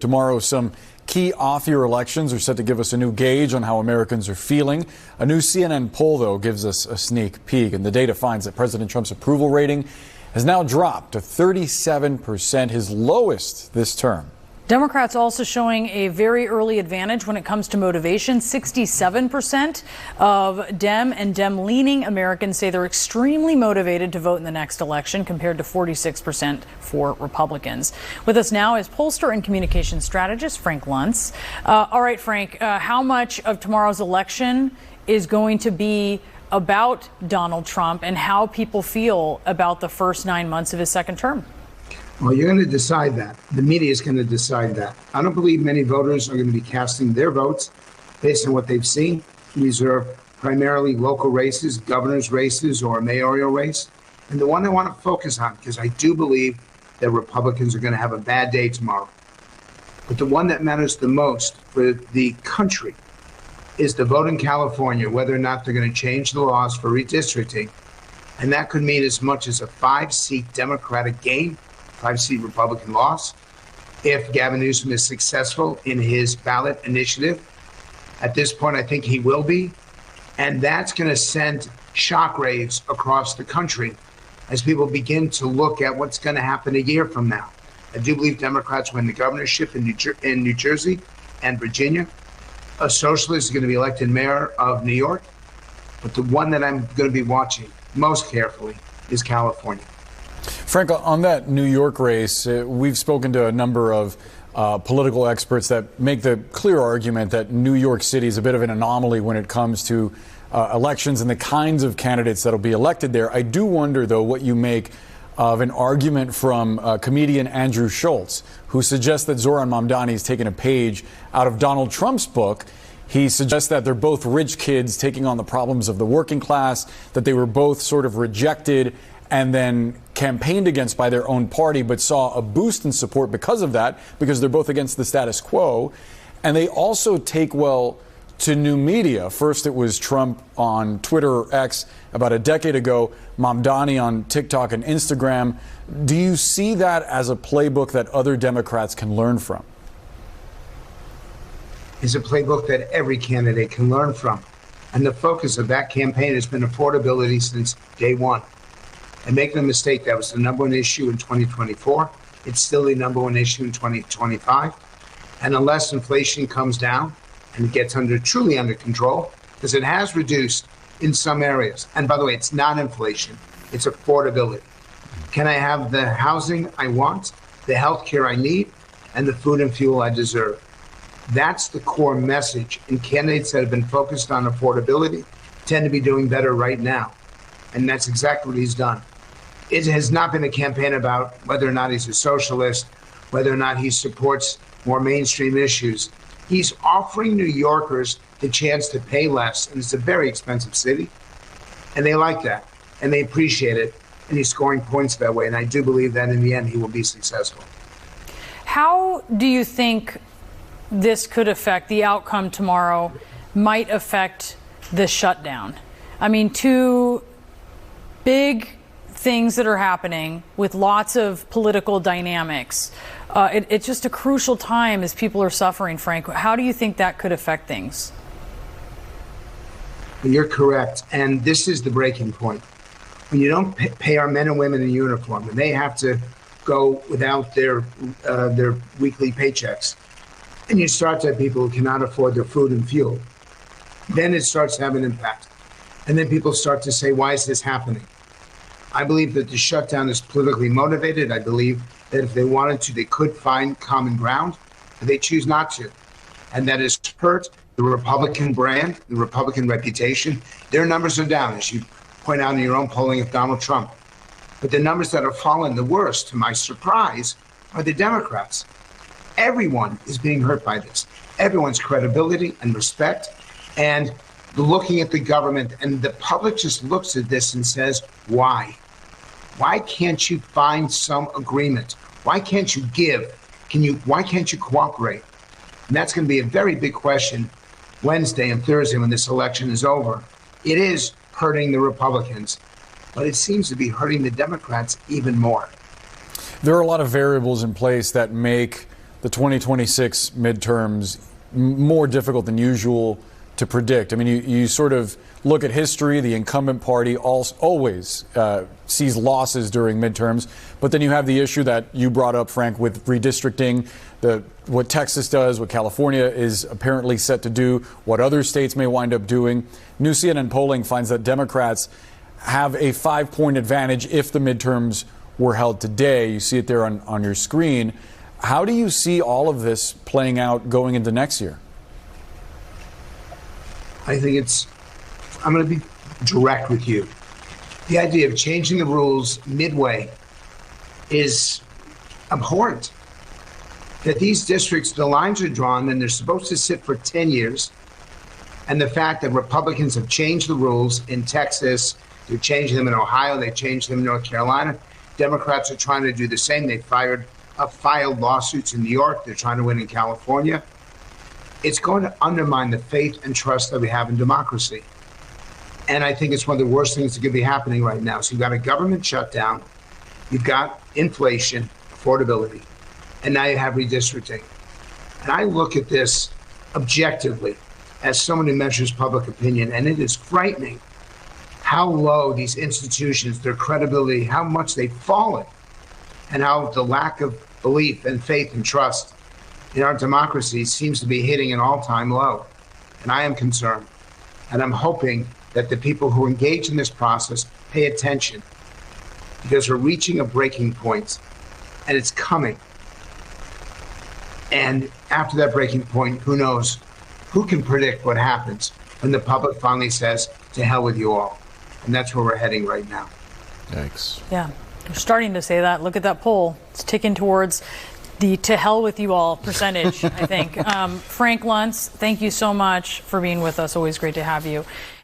Tomorrow, some key off-year elections are set to give us a new gauge on how Americans are feeling. A new CNN poll, though, gives us a sneak peek, and the data finds that President Trump's approval rating has now dropped to 37%, his lowest this term. Democrats also showing a very early advantage when it comes to motivation. 67% of Dem and Dem-leaning Americans say they're extremely motivated to vote in the next election, compared to 46% for Republicans. With us now is pollster and communications strategist Frank Luntz. All right, Frank, how much of tomorrow's election is going to be about Donald Trump and how people feel about the first 9 months of his second term? Well, you're going to decide that. The media is going to decide that. I don't believe many voters are going to be casting their votes based on what they've seen. These are primarily local races, governor's races, or a mayoral race. And the one I want to focus on, because I do believe that Republicans are going to have a bad day tomorrow. But the one that matters the most for the country is the vote in California, whether or not they're going to change the laws for redistricting. And that could mean as much as a 5-seat Democratic gain, 5-seat Republican loss, if Gavin Newsom is successful in his ballot initiative. At this point, I think he will be. And that's going to send shockwaves across the country as people begin to look at what's going to happen a year from now. I do believe Democrats win the governorship in New Jersey and Virginia. A socialist is going to be elected mayor of New York. But the one that I'm going to be watching most carefully is California. Frank, on that New York race, we've spoken to a number of political experts that make the clear argument that New York City is a bit of an anomaly when it comes to elections and the kinds of candidates that will be elected there. I do wonder, though, what you make of an argument from comedian Andrew Schultz, who suggests that Zohran Mamdani has taken a page out of Donald Trump's book. He suggests that they're both rich kids taking on the problems of the working class, that they were both sort of rejected and then campaigned against by their own party, but saw a boost in support because of that, because they're both against the status quo. And they also take well to new media. First, it was Trump on Twitter or X about a decade ago, Mamdani on TikTok and Instagram. Do you see that as a playbook that other Democrats can learn from? It's a playbook that every candidate can learn from. And the focus of that campaign has been affordability since day one. And make no mistake, that was the number one issue in 2024. It's still the number one issue in 2025. And unless inflation comes down and it gets truly under control, because it has reduced in some areas. And by the way, it's not inflation, it's affordability. Can I have the housing I want, the health care I need, and the food and fuel I deserve? That's the core message. And candidates that have been focused on affordability tend to be doing better right now. And that's exactly what he's done. It has not been a campaign about whether or not he's a socialist, whether or not he supports more mainstream issues. He's offering New Yorkers the chance to pay less, and it's a very expensive city, and they like that, and they appreciate it, and he's scoring points that way, and I do believe that in the end he will be successful. How do you think this could affect the outcome tomorrow, might affect the shutdown? I mean, two big things that are happening with lots of political dynamics. It's just a crucial time as people are suffering, Frank. How do you think that could affect things? You're correct. And this is the breaking point. When you don't pay our men and women in uniform, and they have to go without their weekly paychecks, and you start to have people who cannot afford their food and fuel, then it starts to have an impact. And then people start to say, why is this happening? I believe that the shutdown is politically motivated. I believe that if they wanted to, they could find common ground, but they choose not to. And that has hurt the Republican brand, the Republican reputation. Their numbers are down, as you point out in your own polling of Donald Trump. But the numbers that have fallen the worst, to my surprise, are the Democrats. Everyone is being hurt by this. Everyone's credibility and respect, and looking at the government, and the public just looks at this and says, why? Why can't you find some agreement? Why can't you give? Why can't you cooperate? And that's going to be a very big question Wednesday and Thursday when this election is over. It is hurting the Republicans, but it seems to be hurting the Democrats even more. There are a lot of variables in place that make the 2026 midterms more difficult than usual to predict? I mean, you sort of look at history. The incumbent party always sees losses during midterms. But then you have the issue that you brought up, Frank, with redistricting, what Texas does, what California is apparently set to do, what other states may wind up doing. New CNN polling finds that Democrats have a 5-point advantage if the midterms were held today. You see it there on your screen. How do you see all of this playing out going into next year? I think I'm going to be direct with you. The idea of changing the rules midway is abhorrent. That these districts, the lines are drawn and they're supposed to sit for 10 years. And the fact that Republicans have changed the rules in Texas, they've changed them in Ohio, they changed them in North Carolina. Democrats are trying to do the same. They filed lawsuits in New York. They're trying to win in California. It's going to undermine the faith and trust that we have in democracy. And I think it's one of the worst things that could be happening right now. So you've got a government shutdown, you've got inflation, affordability, and now you have redistricting. And I look at this objectively as someone who measures public opinion, and it is frightening how low these institutions, their credibility, how much they've fallen, and how the lack of belief and faith and trust in our democracy seems to be hitting an all-time low. And I am concerned. And I'm hoping that the people who engage in this process pay attention, because we're reaching a breaking point, and it's coming. And after that breaking point, who knows? Who can predict what happens when the public finally says, to hell with you all? And that's where we're heading right now. Yikes. Yeah, we're starting to say that. Look at that poll. It's ticking towards the to hell with you all percentage, I think. Frank Luntz, thank you so much for being with us. Always great to have you.